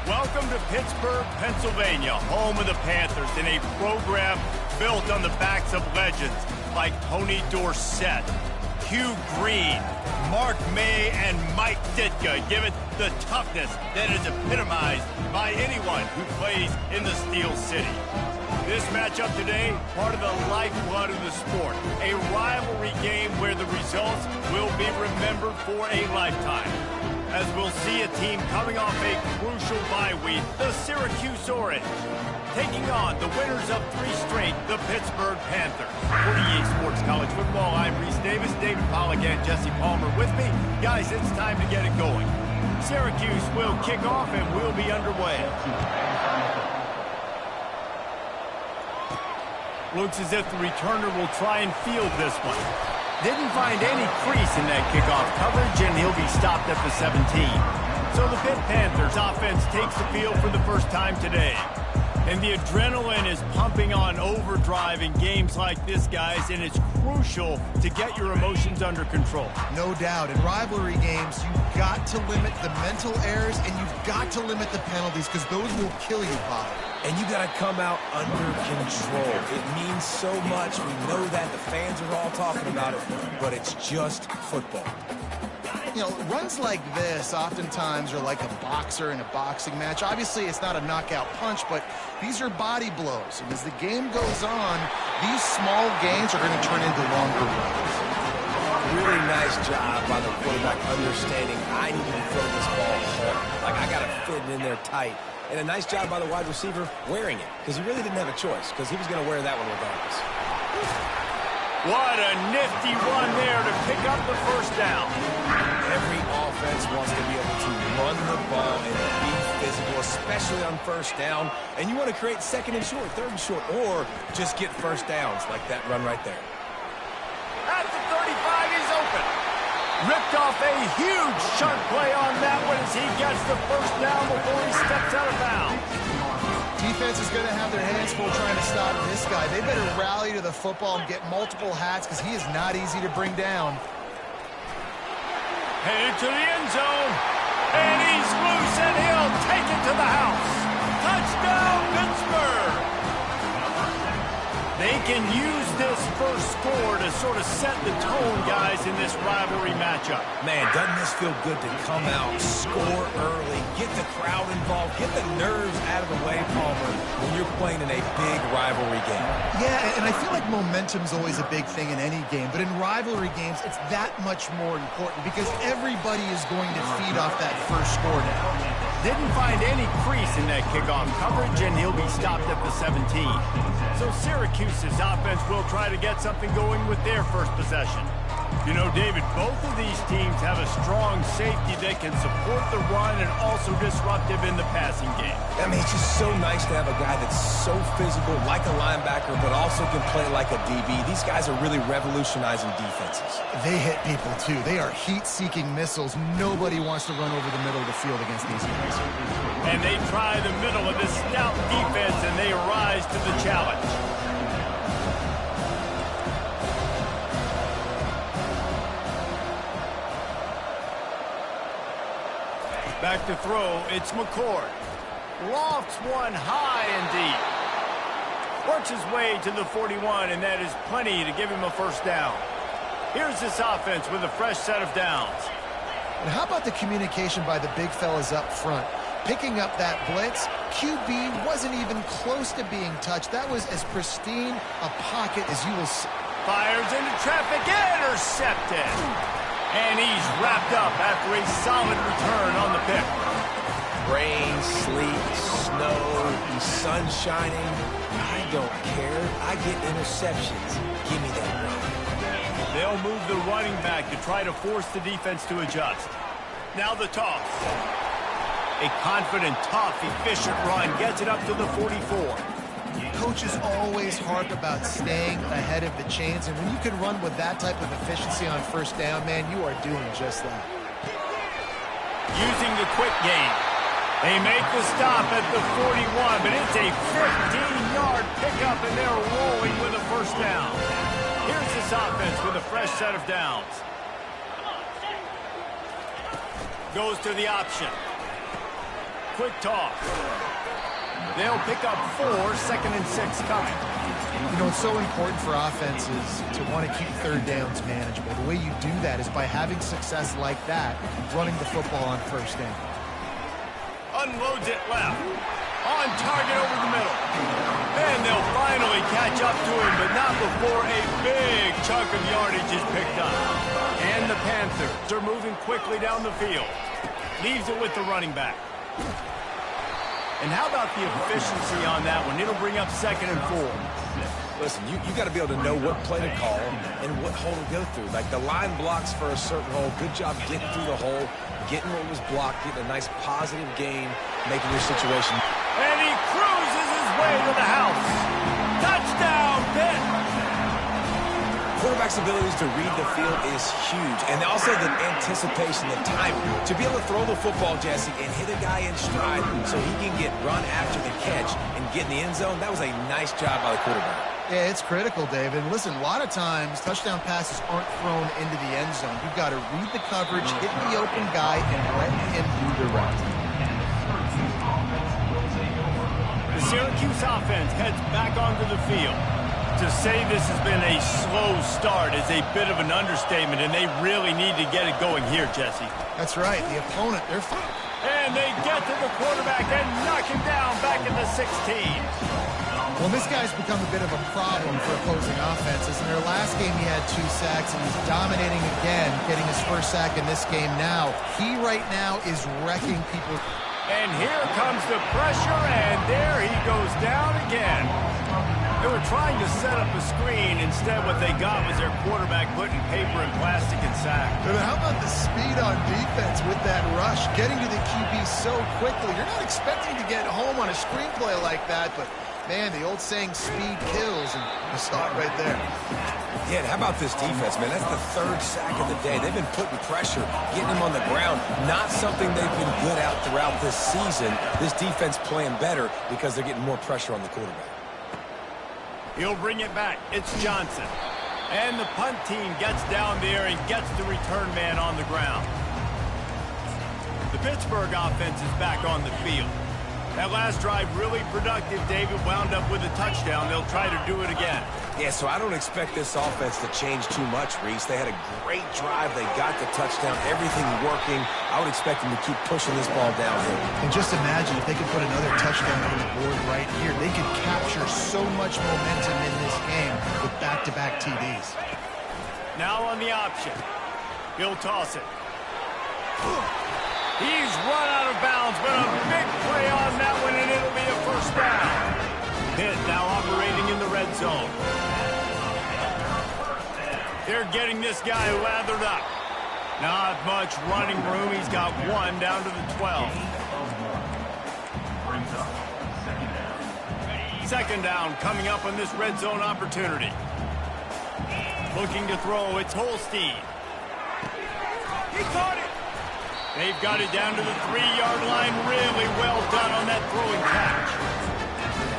Welcome to Pittsburgh, Pennsylvania, home of the Panthers, in a program built on the backs of legends like Tony Dorsett, Hugh Green, Mark May, and Mike Ditka, give it the toughness that is epitomized by anyone who plays in the Steel City. This matchup today, part of the lifeblood of the sport, a rivalry game where the results will be remembered for a lifetime. As we'll see a team coming off a crucial bye week, the Syracuse Orange, taking on the winners of 3 straight, the Pittsburgh Panthers. For EA Sports College Football, I'm Reese Davis, David Pollack, and Jesse Palmer with me. Guys, it's time to get it going. Syracuse will kick off and we'll be underway. Looks as if the returner will try and field this one. Didn't find any crease in that kickoff coverage, and he'll be stopped at the 17. So the Pitt Panthers offense takes the field for the first time today. And the adrenaline is pumping on overdrive in games like this, guys, and it's crucial to get your emotions under control. No doubt. In rivalry games, you've got to limit the mental errors, and you've got to limit the penalties, because those will kill you, Bob. And you got to come out under control. It means so much. We know that. The fans are all talking about it, but it's just football. You know, runs like this oftentimes are like a boxer in a boxing match. Obviously, it's not a knockout punch, but these are body blows. And as the game goes on, these small gains are going to turn into longer runs. Really nice job by the quarterback understanding I need to throw this ball hard. Like, I got to fit it in there tight. And a nice job by the wide receiver wearing it, because he really didn't have a choice, because he was going to wear that one regardless. What a nifty run there to pick up the first down. Every offense wants to be able to run the ball and be physical, especially on first down. And you want to create second and short, third and short, or just get first downs like that run right there. At the 35, he's open. Ripped off a huge sharp play on that one as he gets the first down before he steps out of bounds. Defense is going to have their hands full trying to stop this guy. They better rally to the football and get multiple hats, because he is not easy to bring down. Headed to the end zone. And he's loose, and he'll take it to the house. Touchdown, Pittsburgh! They can use this first score to sort of set the tone, guys, in this rivalry matchup. Man, doesn't this feel good to come out, score early, get the crowd involved, get the nerves out of the way, Palmer, when you're playing in a big rivalry game. Yeah, and I feel like momentum's always a big thing in any game, but in rivalry games, it's that much more important, because everybody is going to feed off that first score now. Didn't find any crease in that kickoff coverage, and he'll be stopped at the 17. So Syracuse's offense will try to get something going with their first possession. You know, David, both of these teams have a strong safety that can support the run and also disruptive in the passing game. I mean, it's just so nice to have a guy that's so physical, like a linebacker, but also can play like a DB. These guys are really revolutionizing defenses. They hit people, too. They are heat-seeking missiles. Nobody wants to run over the middle of the field against these guys. And they try the middle of this stout defense, and they rise to the challenge. Back to throw, it's McCord. Lofts one high and deep. Works his way to the 41, and that is plenty to give him a first down. Here's this offense with a fresh set of downs. And how about the communication by the big fellas up front? Picking up that blitz, QB wasn't even close to being touched. That was as pristine a pocket as you will see. Fires into traffic, intercepted. And he's wrapped up after a solid return on the pick. Rain, sleet, snow, the sun shining. I don't care. I get interceptions. Give me that run. They'll move the running back to try to force the defense to adjust. Now the toss. A confident, tough, efficient run gets it up to the 44. Coaches always harp about staying ahead of the chains, and when you can run with that type of efficiency on first down, man, you are doing just that. Using the quick game. They make the stop at the 41, but it's a 15-yard pickup, and they're rolling with a first down. Here's this offense with a fresh set of downs. Goes to the option. quick toss. They'll pick up 4, 2nd and 6 coming. You know, it's so important for offenses to want to keep third downs manageable. The way you do that is by having success like that, running the football on first down. Unloads it left. On target over the middle. And they'll finally catch up to him, but not before a big chunk of yardage is picked up. And the Panthers are moving quickly down the field. Leaves it with the running back. And how about the efficiency on that one? It'll bring up 2nd and 4. Listen, you got to be able to know what play to call and what hole to go through. Like the line blocks for a certain hole. Good job getting through the hole, getting what was blocked, getting a nice positive gain, making your situation. And he cruises his way to the house. Touchdown, Pitt! Quarterback's abilities to read the field is huge. And also the anticipation, the timing. To be able to throw the football, Jesse, and hit a guy in stride so he can get run after the catch and get in the end zone, that was a nice job by the quarterback. Yeah, it's critical, David. Listen, a lot of times touchdown passes aren't thrown into the end zone. You've got to read the coverage, hit the open guy, and let him do the rest. The Syracuse offense heads back onto the field. To say this has been a slow start is a bit of an understatement, and they really need to get it going here, Jesse. That's right. The opponent, they're... And they get to the quarterback and knock him down back in the 16. Well, this guy's become a bit of a problem for opposing offenses. In their last game, he had 2 sacks, and he's dominating again, getting his first sack in this game now. He right now is wrecking people. And here comes the pressure, and there he goes down again. They were trying to set up a screen. Instead, what they got was their quarterback putting paper and plastic and sack. But how about the speed on defense with that rush, getting to the QB so quickly? You're not expecting to get home on a screenplay like that, but, man, the old saying, speed kills, and you saw it right there. Yeah, and how about this defense, man? That's the 3rd sack of the day. They've been putting pressure, getting him on the ground. Not something they've been good at throughout this season. This defense playing better because they're getting more pressure on the quarterback. He'll bring it back. It's Johnson. And the punt team gets down there and gets the return man on the ground. The Pittsburgh offense is back on the field. That last drive really productive. David wound up with a touchdown. They'll try to do it again. Yeah, so I don't expect this offense to change too much, Reese. They had a great drive. They got the touchdown. Everything working. I would expect them to keep pushing this ball downhill. And just imagine if they could put another touchdown on the board right here. They could capture so much momentum in this game with back-to-back TDs. Now on the option. He'll toss it. He's run out of bounds, but a big play on that one, and it'll be a first down. Pitt now operating in the red zone. They're getting this guy lathered up. Not much running room. He's got 1 down to the 12. 2nd down coming up on this red zone opportunity. Looking to throw. It's Holstein. He caught it. They've got it down to the 3-yard line. Really well done on that throwing catch.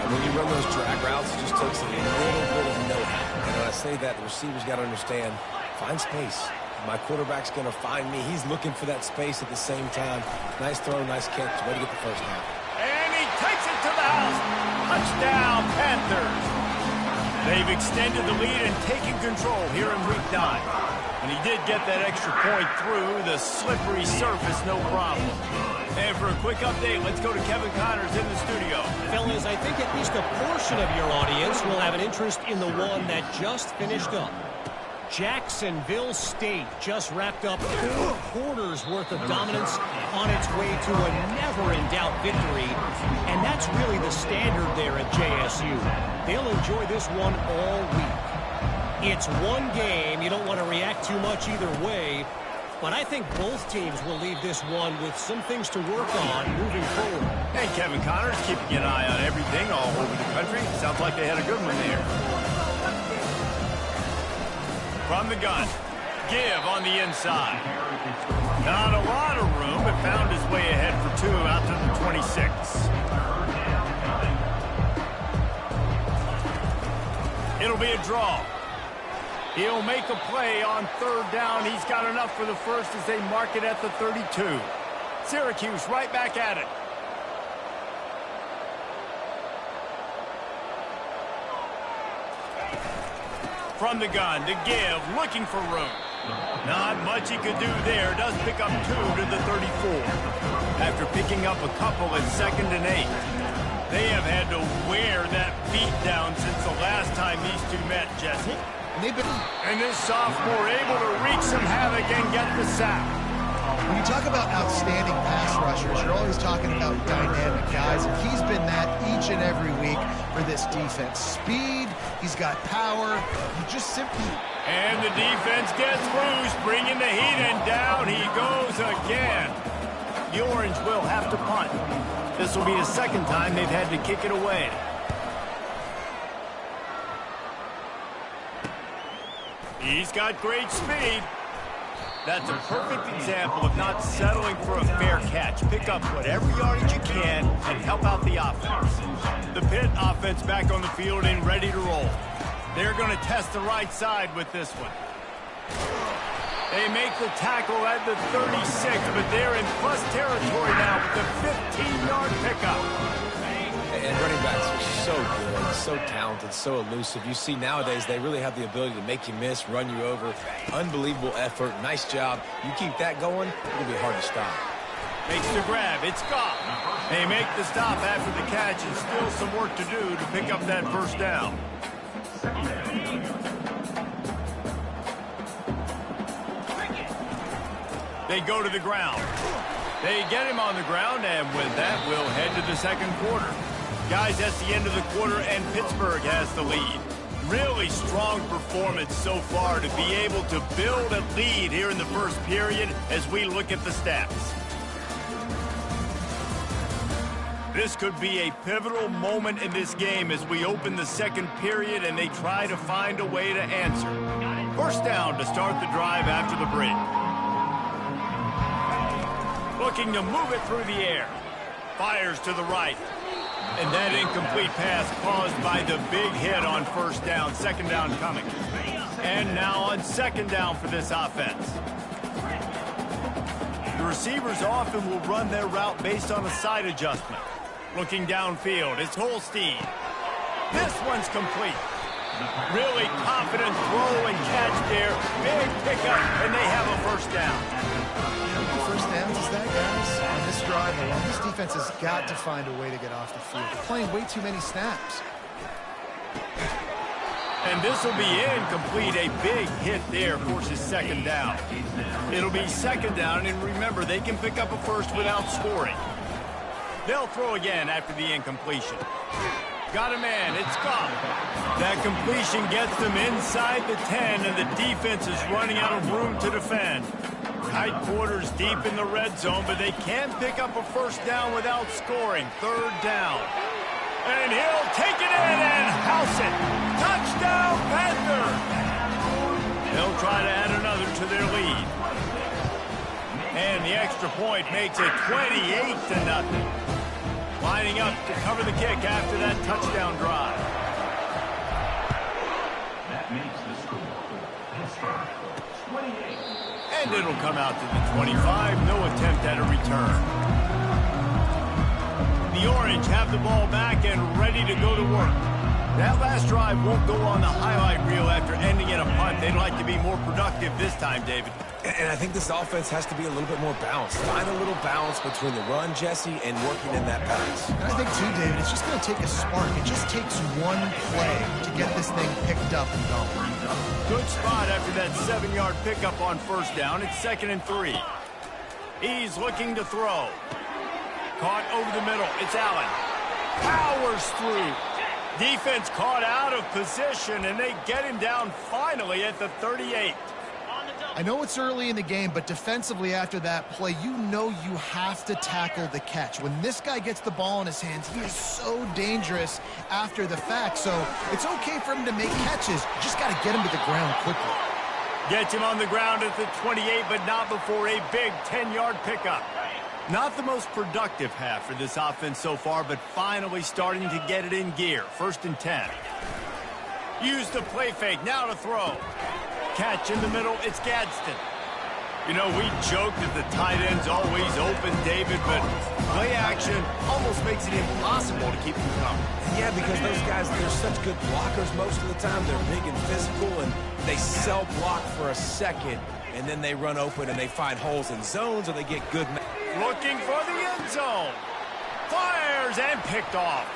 When you run those drag routes, it just takes a little bit of know-how. And when I say that, the receivers got to understand, find space. My quarterback's going to find me. He's looking for that space at the same time. Nice throw, nice catch. Way to get the first down. And he takes it to the house. Touchdown, Panthers. They've extended the lead and taken control here in Week 9. And he did get that extra point through the slippery surface, no problem. And for a quick update, let's go to Kevin Connors in the studio. Fellas, I think at least a portion of your audience will have an interest in the one that just finished up. Jacksonville State just wrapped up 4 quarters worth of dominance on its way to a never-in-doubt victory. And that's really the standard there at JSU. They'll enjoy this one all week. It's one game. You don't want to react too much either way. But I think both teams will leave this one with some things to work on moving forward. Hey, Kevin Connors, keeping an eye on everything all over the country. Sounds like they had a good one there. From the gun, give on the inside. Not a lot of room, but found his way ahead for 2 out to the 26. It'll be a draw. He'll make a play on 3rd down. He's got enough for the first as they mark it at the 32. Syracuse right back at it. from the gun to give, looking for room. Not much he could do there. Does pick up 2 to the 34. After picking up a couple at 2nd and 8. They have had to wear that beat down since the last time these two met, Jesse. And this sophomore able to wreak some havoc and get the sack. When you talk about outstanding pass rushers, you're always talking about dynamic guys, and he's been that each and every week for this defense. Speed, he's got power, he just simply... And the defense gets loose, bringing the heat, and down he goes again. The Orange will have to punt. This will be the second time they've had to kick it away. He's got great speed. That's a perfect example of not settling for a fair catch. Pick up whatever yardage you can and help out the offense. The Pitt offense back on the field and ready to roll. They're going to test the right side with this one. They make the tackle at the 36, but they're in plus territory now with the 15-yard pickup. And running backs are so good, so talented, so elusive. You see nowadays they really have the ability to make you miss, run you over. Unbelievable effort. Nice job. You keep that going, it's going to be hard to stop. Makes the grab. It's gone. They make the stop after the catch, and still some work to do to pick up that first down. They go to the ground. They get him on the ground, and with that, we'll head to the second quarter. Guys, that's the end of the quarter, and Pittsburgh has the lead. Really strong performance so far to be able to build a lead here in the first period as we look at the stats. This could be a pivotal moment in this game as we open the second period and they try to find a way to answer. First down to start the drive after the break. Looking to move it through the air. Fires to the right. And that incomplete pass caused by the big hit on first down. Second down coming. And now on second down for this offense. The receivers often will run their route based on a side adjustment. Looking downfield, it's Holstein. This one's complete. Really confident throw and catch there. Big pickup, and they have a first down. How many first downs is that, guys? On this drive alone, this defense has got to find a way to get off the field. They're playing way too many snaps. And this will be incomplete. A big hit there forces second down. It'll be second down, and remember, they can pick up a first without scoring. They'll throw again after the incompletion. Got a man, it's gone. That completion gets them inside the 10, and the defense is running out of room to defend. Tight quarters deep in the red zone, but they can pick up a first down without scoring. Third down. And he'll take it in and house it. Touchdown, Panther! They'll try to add another to their lead. And the extra point makes it 28-0. Lining up to cover the kick after that touchdown drive. That makes the score 28. And it'll come out to the 25. No attempt at a return. The Orange have the ball back and ready to go to work. That last drive won't go on the highlight reel after ending in a punt. They'd like to be more productive this time, David. And I think this offense has to be a little bit more balanced. Find a little balance between the run, Jesse, and working in that pass. And I think, too, David, it's just going to take a spark. It just takes one play to get this thing picked up and going. Good spot after that 7-yard pickup on first down. It's 2nd and 3. He's looking to throw. Caught over the middle. It's Allen. Powers through. Defense caught out of position, and they get him down finally at the 38. I know it's early in the game, but defensively after that play, you know you have to tackle the catch. When this guy gets the ball in his hands, he is so dangerous after the fact. So it's okay for him to make catches. You just got to get him to the ground quickly. Gets him on the ground at the 28, but not before a big 10-yard pickup. Not the most productive half for this offense so far, but finally starting to get it in gear. 1st and 10. Use the play fake. Now to throw. Catch in the middle. It's Gadsden. You know, we joke that the tight end's always open, David, but play action almost makes it impossible to keep them coming. Yeah, because those guys, they're such good blockers most of the time. They're big and physical, and they sell block for a second, and then they run open and they find holes in zones, or they get good. Looking for the end zone. Fires and picked off.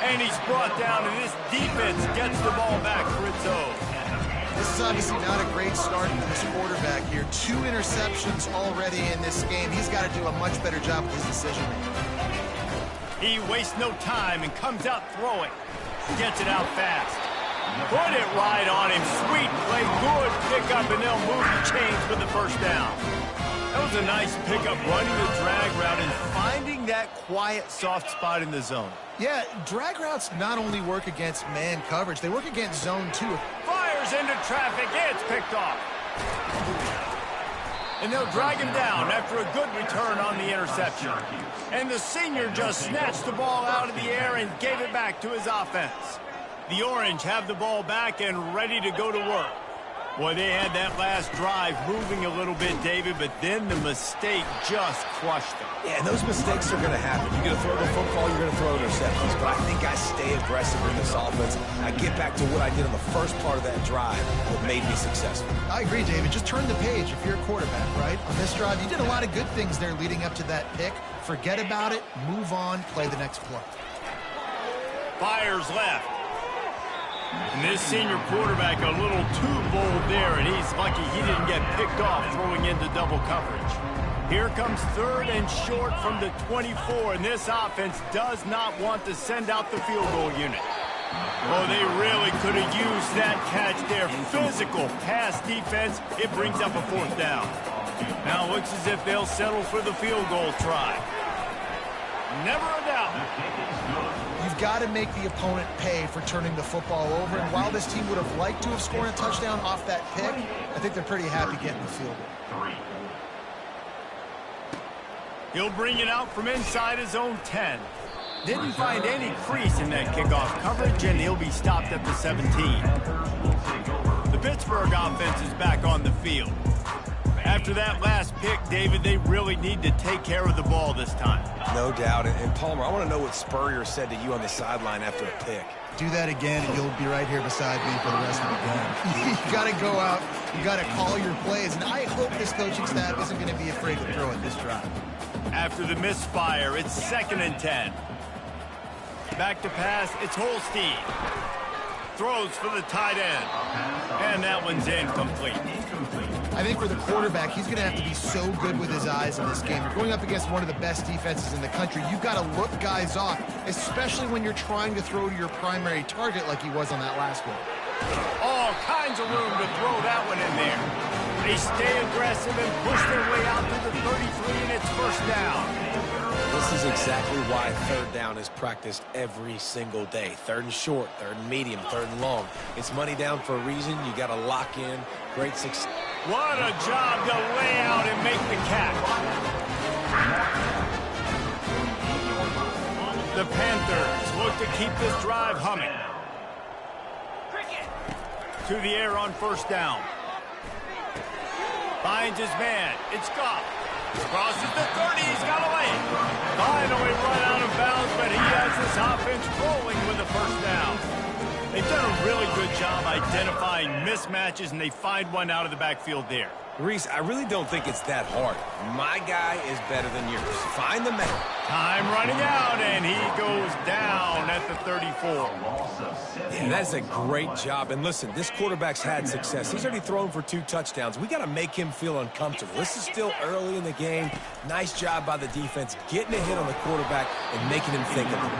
And he's brought down, and this defense gets the ball back for its own. This is obviously not a great start for this quarterback here. 2 interceptions already in this game. He's got to do a much better job with his decision-making. He wastes no time and comes out throwing. Gets it out fast. Put it right on him. Sweet play. Good pickup, and they'll move the chains for the first down. That was a nice pickup, running the drag route and finding that quiet, soft spot in the zone. Yeah, drag routes not only work against man coverage, they work against zone too. Fires into traffic. It's picked off. And they'll drag him down after a good return on the interception. And the senior just snatched the ball out of the air and gave it back to his offense. The Orange have the ball back and ready to go to work. Boy, they had that last drive moving a little bit, David, but then the mistake just crushed them. Yeah, and those mistakes are going to happen. You're going to throw the football, you're going to throw interceptions. But I think I stay aggressive in this offense. I get back to what I did on the first part of that drive that made me successful. I agree, David. Just turn the page if you're a quarterback, right? On this drive, you did a lot of good things there leading up to that pick. Forget about it, move on, play the next play. Fires left. And this senior quarterback a little too bold there, and he's lucky he didn't get picked off throwing into double coverage. Here comes 3rd and short from the 24, and this offense does not want to send out the field goal unit. Oh, they really could have used that catch there. Physical pass defense, it brings up a 4th down. Now it looks as if they'll settle for the field goal try. Never a doubt. You've got to make the opponent pay for turning the football over, and while this team would have liked to have scored a touchdown off that pick, I think they're pretty happy getting the field goal. He'll bring it out from inside his own 10. Didn't find any crease in that kickoff coverage, and he'll be stopped at the 17. The Pittsburgh offense is back on the field. After that last pick, David, they really need to take care of the ball this time. No doubt. And Palmer, I want to know what Spurrier said to you on the sideline after a pick. Do that again, and you'll be right here beside me for the rest of the game. You got to go out. You got to call your plays, and I hope this coaching staff isn't going to be afraid to throw it this drive. After the misfire, it's 2nd and 10. Back to pass, it's Holstein. Throws for the tight end. And that one's incomplete. I think for the quarterback, he's going to have to be so good with his eyes in this game. You're going up against one of the best defenses in the country. You've got to look guys off, especially when you're trying to throw to your primary target like he was on that last one. All kinds of room to throw that one in there. They stay aggressive and push their way out to the 33, and it's 1st down. This is exactly why 3rd down is practiced every single day. 3rd and short, 3rd and medium, 3rd and long. It's money down for a reason. You got to lock in. Great success. What a job to lay out and make the catch. The Panthers look to keep this drive humming. To the air on 1st down. Finds his man. It's Goff. Crosses the 30. He's got away. Finally run out of bounds, but he has this offense rolling with a 1st down. They've done a really good job identifying mismatches, and they find one out of the backfield there. Reese, I really don't think it's that hard. My guy is better than yours. Find the man. Time running out, and he goes down at the 34. Yeah, that's a great job. And listen, this quarterback's had success. He's already thrown for 2 touchdowns. We got to make him feel uncomfortable. This is still early in the game. Nice job by the defense, getting a hit on the quarterback and making him think of it.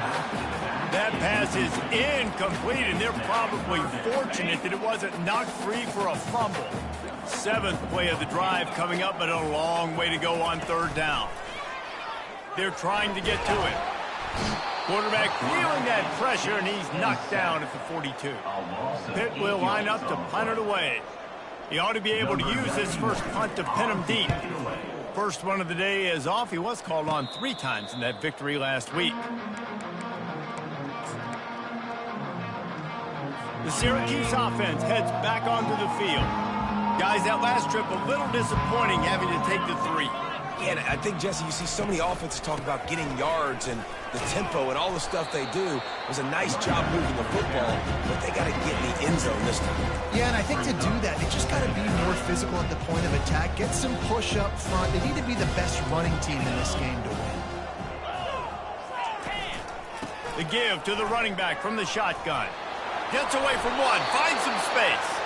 That pass is incomplete, and they're probably fortunate that it wasn't knocked free for a fumble. 7th play of the drive coming up, but a long way to go on 3rd down. They're trying to get to it. Quarterback feeling that pressure, and he's knocked down at the 42. Pitt will line up to punt it away. He ought to be able to use his first punt to pin him deep. First one of the day is off. He was called on 3 times in that victory last week. The Syracuse offense heads back onto the field. Guys, that last trip a little disappointing having to take the 3. Yeah, and I think, Jesse, you see so many offenses talk about getting yards and the tempo and all the stuff they do. It was a nice job moving the football, but they got to get in the end zone this time. Yeah, and I think to do that, they just got to be more physical at the point of attack, get some push up front. They need to be the best running team in this game to win. The give to the running back from the shotgun. Gets away from one, finds some space.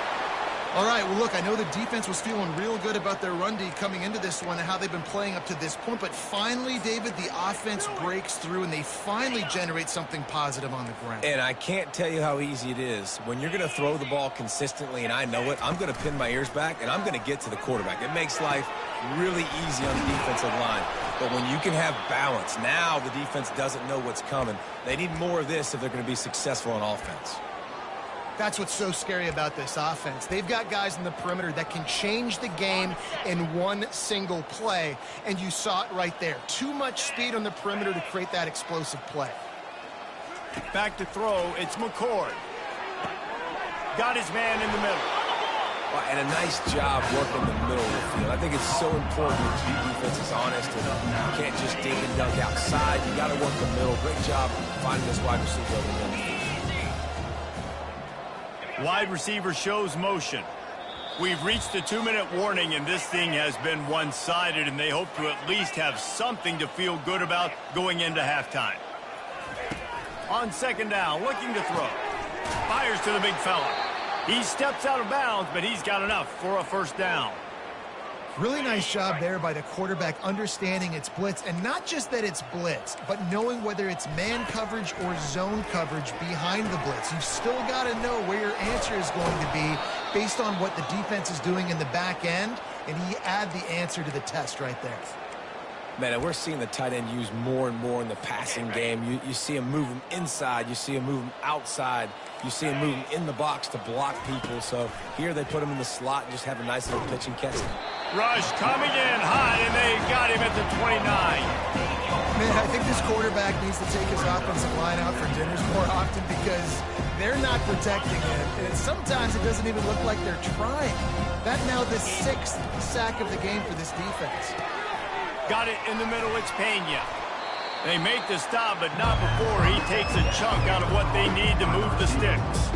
All right, well, look, I know the defense was feeling real good about their run D coming into this one and how they've been playing up to this point, but finally, David, the offense breaks through and they finally generate something positive on the ground. And I can't tell you how easy it is. When you're going to throw the ball consistently, and I know it, I'm going to pin my ears back, and I'm going to get to the quarterback. It makes life really easy on the defensive line. But when you can have balance, now the defense doesn't know what's coming. They need more of this if they're going to be successful on offense. That's what's so scary about this offense. They've got guys in the perimeter that can change the game in one single play, and you saw it right there. Too much speed on the perimeter to create that explosive play. Back to throw, it's McCord. Got his man in the middle. And a nice job working the middle of the field. I think it's so important that your defense is honest and you can't just dink and dunk outside. You got to work the middle. Great job finding this wide receiver over the middle. Wide receiver shows motion. We've reached the 2-minute warning, and this thing has been one-sided, and they hope to at least have something to feel good about going into halftime. On second down, looking to throw. Fires to the big fella. He steps out of bounds, but he's got enough for a first down. Really nice job there by the quarterback understanding it's blitz, and not just that it's blitz, but knowing whether it's man coverage or zone coverage behind the blitz. You've still got to know where your answer is going to be based on what the defense is doing in the back end, and he add the answer to the test right there. Man, and we're seeing the tight end used more and more in the passing game. You see him move him inside. You see him move him outside. You see him move him in the box to block people. So here they put him in the slot and just have a nice little pitch and catch. Rush coming in high, and they got him at the 29. Man, I think this quarterback needs to take his offensive line out for dinners more often because they're not protecting him. And sometimes it doesn't even look like they're trying. That now the 6th sack of the game for this defense. Got it in the middle, it's Pena. They make the stop, but not before he takes a chunk out of what they need to move the sticks.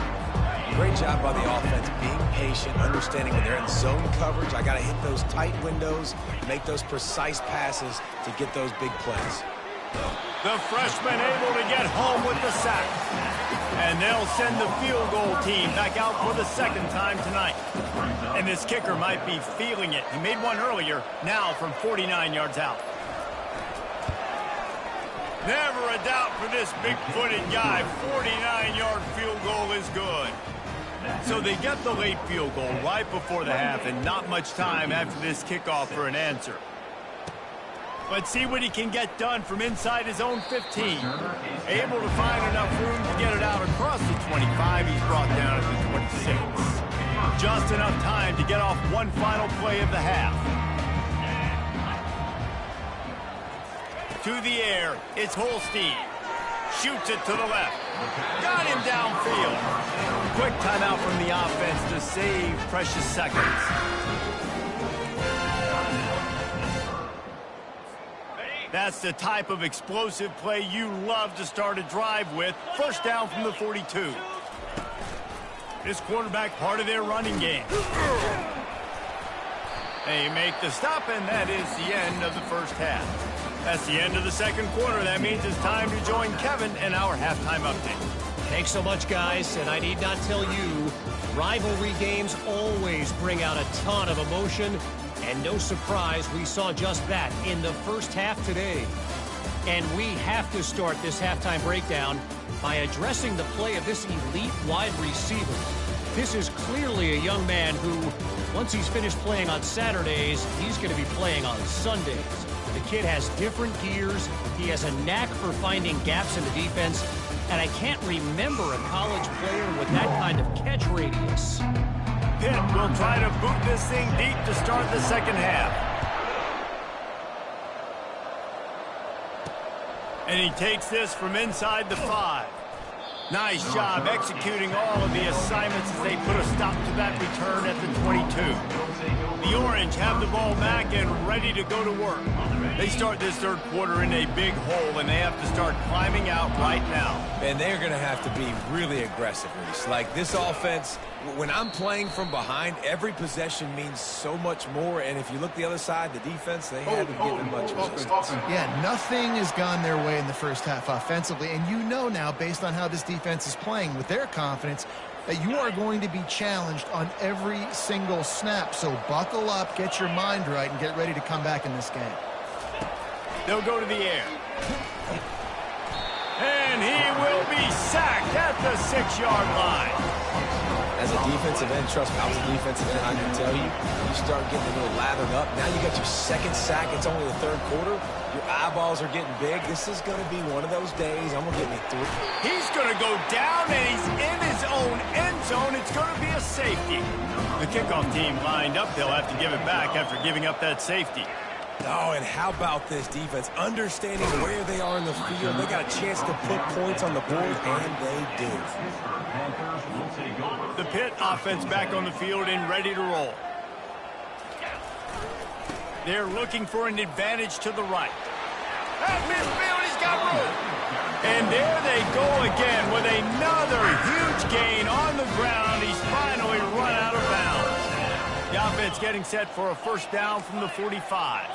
Great job by the offense, being patient, understanding when they're in zone coverage. I got to hit those tight windows, make those precise passes to get those big plays. The freshman able to get home with the sack. And they'll send the field goal team back out for the second time tonight. And this kicker might be feeling it. He made one earlier, now from 49 yards out. Never a doubt for this big-footed guy. 49-yard field goal is good. So they get the late field goal right before the half, and not much time after this kickoff for an answer. Let's see what he can get done from inside his own 15. Able to find enough room to get it out across the 25. He's brought down at the 26. Just enough time to get off one final play of the half. To the air, it's Holstein. Shoots it to the left. Got him downfield. Quick timeout from the offense to save precious seconds. That's the type of explosive play you love to start a drive with. First down from the 42. This quarterback part of their running game. They make the stop, and that is the end of the first half. That's the end of the second quarter. That means it's time to join Kevin in our halftime update. Thanks so much, guys, and I need not tell you, rivalry games always bring out a ton of emotion, and no surprise, we saw just that in the first half today. And we have to start this halftime breakdown by addressing the play of this elite wide receiver. This is clearly a young man who, once he's finished playing on Saturdays, he's going to be playing on Sundays. The kid has different gears. He has a knack for finding gaps in the defense. And I can't remember a college player with that kind of catch radius. Pitt will try to boot this thing deep to start the second half. And he takes this from inside the 5. Nice job executing all of the assignments as they put a stop to that return at the 22. The Orange have the ball back and ready to go to work. They start this third quarter in a big hole, and they have to start climbing out right now. And they're going to have to be really aggressive, Reese. Like this offense, when I'm playing from behind, every possession means so much more. And if you look the other side, the defense, they haven't given much resistance. Yeah, nothing has gone their way in the first half offensively. And you know now, based on how this defense is playing with their confidence, that you are going to be challenged on every single snap. So buckle up, get your mind right, and get ready to come back in this game. They'll go to the air. And he will be sacked at the 6-yard line. As a defensive end, trust me, I was a defensive end, I can tell you, you start getting a little lathered up. Now you got your second sack. It's only the third quarter. Your eyeballs are getting big. This is going to be one of those days. I'm going to get me through. He's going to go down, and he's in his own end zone. It's going to be a safety. The kickoff team lined up. They'll have to give it back after giving up that safety. Oh, and how about this defense? Understanding where they are in the field. They got a chance to put points on the board, and they do. The Pitt offense back on the field and ready to roll. They're looking for an advantage to the right. At midfield, he's got room. And there they go again with another huge gain on the ground. He's finally run out of bounds. The offense getting set for a first down from the 45.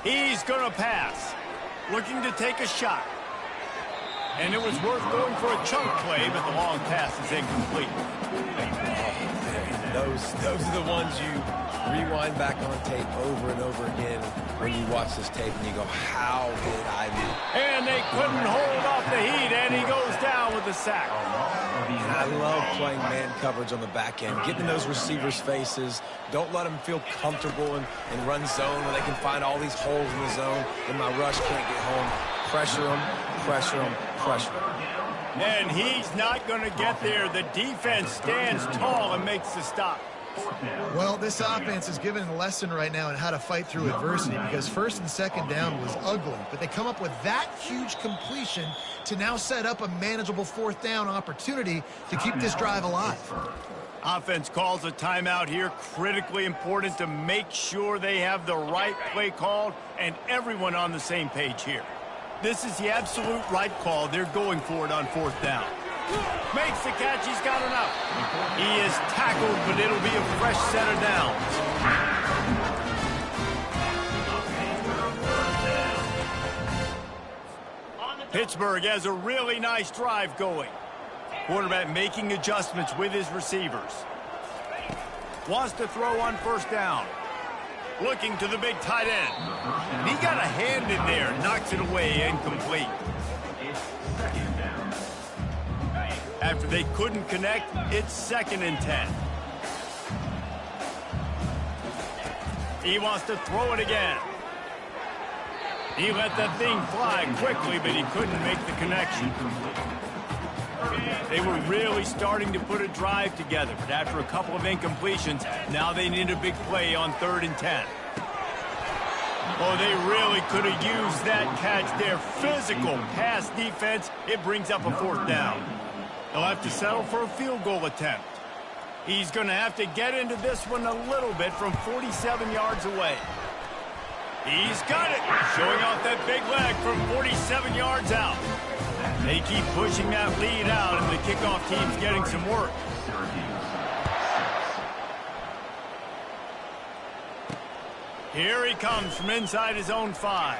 He's going to pass. Looking to take a shot. And it was worth going for a chunk play, but the long pass is incomplete. Those are the ones you rewind back on tape over and over again when you watch this tape and you go, how did I do? And they couldn't hold off the heat, and he goes down with the sack. And I love playing man coverage on the back end, getting in those receivers' faces. Don't let them feel comfortable in run zone where they can find all these holes in the zone and my rush can't get home. Pressure them, pressure them, pressure them. And he's not going to get there. The defense stands tall and makes the stop. Well, this offense is given a lesson right now on how to fight through adversity, because first and second down was ugly, but they come up with that huge completion to now set up a manageable fourth down opportunity to keep this drive alive. Offense calls a timeout here. Critically important to make sure they have the right play called and everyone on the same page here. This is the absolute right call. They're going for it on fourth down. Makes the catch. He's got enough. He is tackled, but it'll be a fresh set of downs. Pittsburgh has a really nice drive going. Quarterback making adjustments with his receivers. Wants to throw on first down. Looking to the big tight end. And he got a hand in there. Knocks it away, incomplete. After they couldn't connect, it's 2nd and 10. He wants to throw it again. He let that thing fly quickly, but he couldn't make the connection. They were really starting to put a drive together, but after a couple of incompletions, now they need a big play on 3rd and 10. Oh, they really could have used that catch there. Physical pass defense. It brings up a fourth down. They'll have to settle for a field goal attempt. He's going to have to get into this one a little bit from 47 yards away. He's got it. Showing off that big leg from 47 yards out. They keep pushing that lead out, and the kickoff team's getting some work. Here he comes from inside his own 5.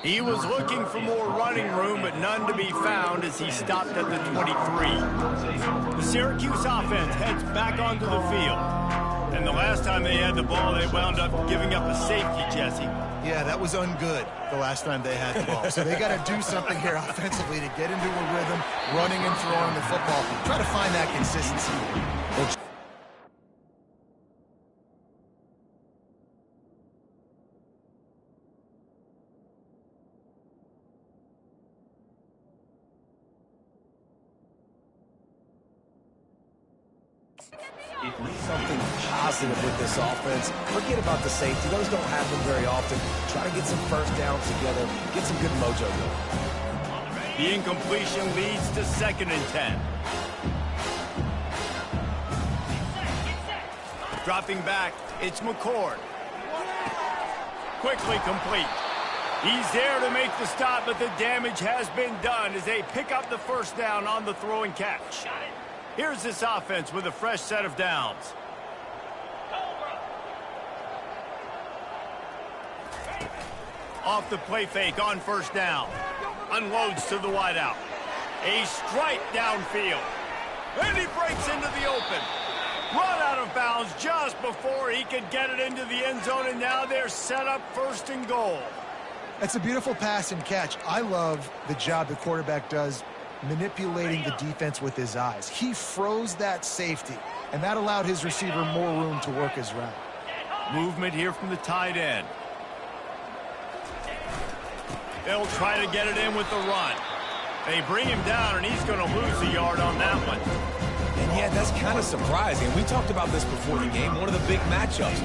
He was looking for more running room, but none to be found as he stopped at the 23. The Syracuse offense heads back onto the field. And the last time they had the ball, they wound up giving up a safety, Jesse. Yeah, that was ungood the last time they had the ball. So they got to do something here offensively to get into a rhythm, running and throwing the football. Try to find that consistency. Something positive with this offense. Forget about the safety. Those don't happen very often. Try to get some first downs together. Get some good mojo going. The incompletion leads to 2nd and 10. Dropping back, it's McCord. Quickly complete. He's there to make the stop, but the damage has been done as they pick up the first down on the throw and catch. Here's this offense with a fresh set of downs. Off the play fake on first down. Unloads to the wideout. A strike downfield. And he breaks into the open. Run out of bounds just before he could get it into the end zone, and now they're set up 1st and goal. That's a beautiful pass and catch. I love the job the quarterback does manipulating the defense with his eyes. He froze that safety, and that allowed his receiver more room to work his route. Movement here from the tight end. They'll try to get it in with the run. They bring him down, and he's going to lose a yard on that one. And yeah, that's kind of surprising. We talked about this before the game. One of the big matchups.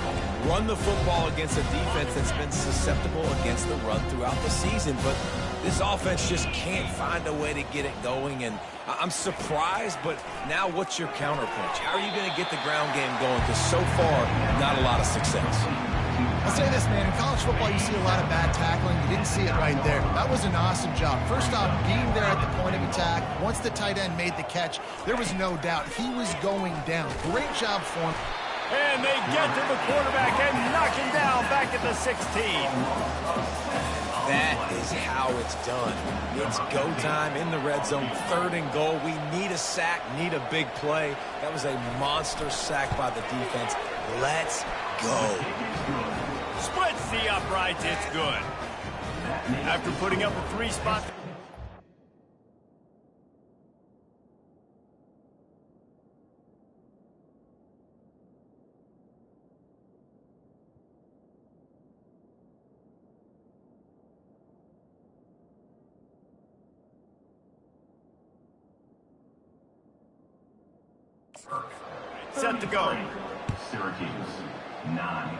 Run the football against a defense that's been susceptible against the run throughout the season. But this offense just can't find a way to get it going. And I'm surprised, but now what's your counterpunch? How are you going to get the ground game going? Because so far, not a lot of success. I'll say this, man. In college football, you see a lot of bad tackling. You didn't see it right there. That was an awesome job. First off, being there at the point of attack. Once the tight end made the catch, there was no doubt he was going down. Great job for him. And they get to the quarterback and knock him down back at the 16. That is how it's done. It's go time in the red zone, 3rd and goal. We need a sack, need a big play. That was a monster sack by the defense. Let's go. Splits the uprights, it's good. After putting up a 3-spot... Set to go. Syracuse, 9.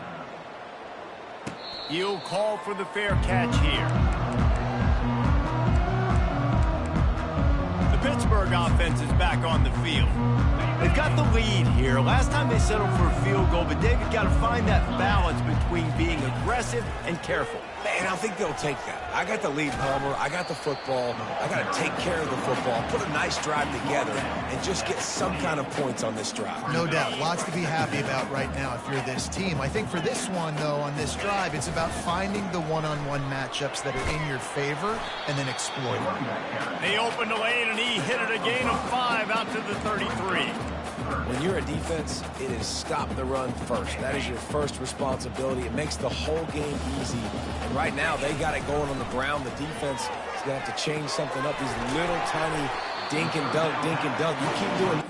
He'll call for the fair catch here. The Pittsburgh offense is back on the field. They've got the lead here. Last time they settled for a field goal, but David got to find that balance between being aggressive and careful. Man, I think they'll take that. I got the lead, Palmer. I got the football. I got to take care of the football, put a nice drive together, and just get some kind of points on this drive. No doubt. Lots to be happy about right now if you're this team. I think for this one, though, on this drive, it's about finding the one-on-one matchups that are in your favor and then exploiting them. They opened the lane, and he hit it a gain of 5 out to the 33. When you're a defense, it is stop the run first. That is your first responsibility. It makes the whole game easy. And right now, they got it going on the ground. The defense is going to have to change something up. These little tiny dink and dunk, dink and dunk. You keep doing it.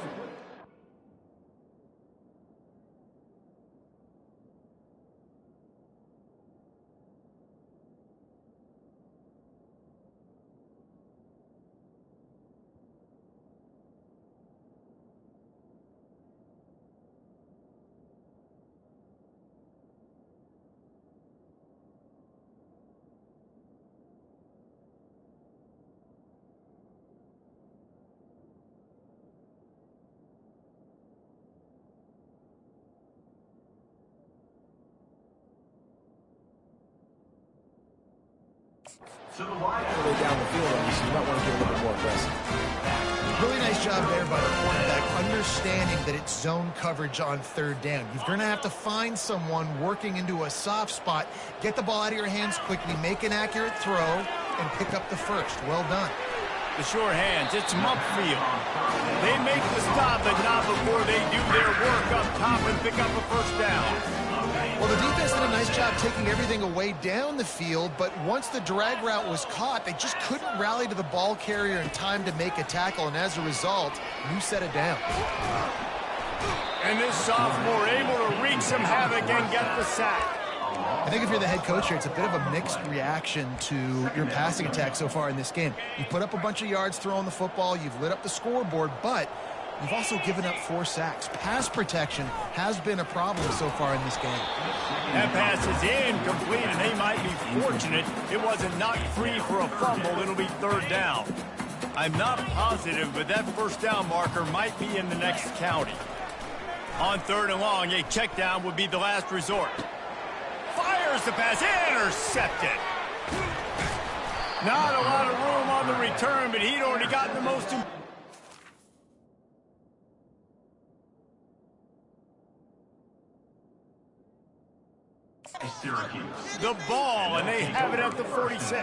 To the wide. Way down the field on you, so you might want to get a little bit more aggressive. Really nice job there by the quarterback, understanding that it's zone coverage on 3rd down. You're going to have to find someone working into a soft spot, get the ball out of your hands quickly, make an accurate throw, and pick up the first. Well done. The sure hands, it's them upfield. They make the stop, but not before they do their work up top and pick up a first down. Well, the defense did a nice job taking everything away down the field, but once the drag route was caught, they just couldn't rally to the ball carrier in time to make a tackle, and as a result, new set of downs. And this sophomore able to wreak some havoc and get the sack. I think if you're the head coach here, it's a bit of a mixed reaction to your passing attack so far in this game. You put up a bunch of yards throwing the football, you've lit up the scoreboard, but You've also given up 4 sacks. Pass protection has been a problem so far in this game. That pass is incomplete, and they might be fortunate it wasn't knocked free for a fumble. It'll be 3rd down. I'm not positive, but that 1st down marker might be in the next county. On 3rd and long, a check down would be the last resort. Fires the pass, intercepted. Not a lot of room on the return, but he'd already gotten the most important. The ball, and they have it at the 46.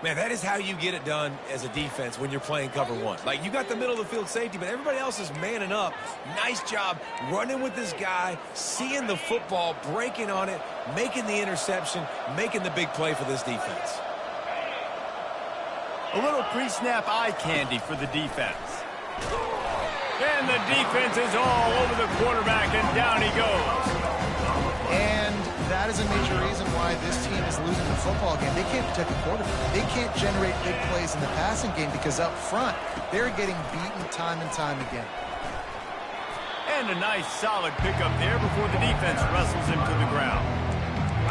Man, that is how you get it done as a defense when you're playing cover 1. Like, you got the middle of the field safety, but everybody else is manning up. Nice job running with this guy, seeing the football, breaking on it, making the interception, making the big play for this defense. A little pre-snap eye candy for the defense. And the defense is all over the quarterback, and down he goes. And that is a major reason why this team is losing the football game. They can't protect the quarterback. They can't generate big plays in the passing game because up front, they're getting beaten time and time again. And a nice solid pickup there before the defense wrestles him to the ground.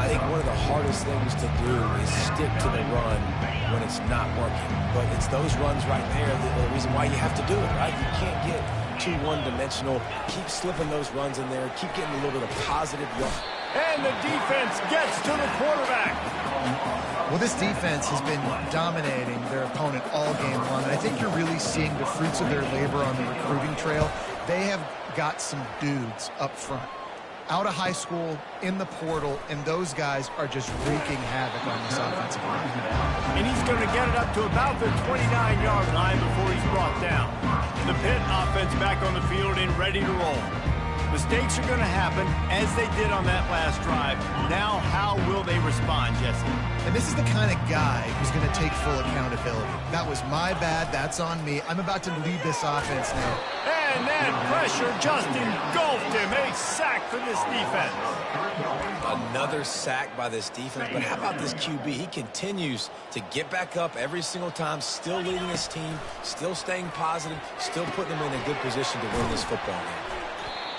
I think one of the hardest things to do is stick to the run when it's not working. But it's those runs right there the reason why you have to do it, right? You can't get too one-dimensional. Keep slipping those runs in there. Keep getting a little bit of positive yards. And the defense gets to the quarterback. Well, this defense has been dominating their opponent all game long, and I think you're really seeing the fruits of their labor on the recruiting trail. They have got some dudes up front, out of high school, in the portal, and those guys are just wreaking havoc on this offensive line. And he's going to get it up to about the 29-yard line before he's brought down. The Pitt offense back on the field and ready to roll. Mistakes are going to happen, as they did on that last drive. Now, how will they respond, Jesse? And this is the kind of guy who's going to take full accountability. That was my bad. That's on me. I'm about to lead this offense now. And that pressure just engulfed him. A sack for this defense. Another sack by this defense. But how about this QB? He continues to get back up every single time, still leading his team, still staying positive, still putting them in a good position to win this football game.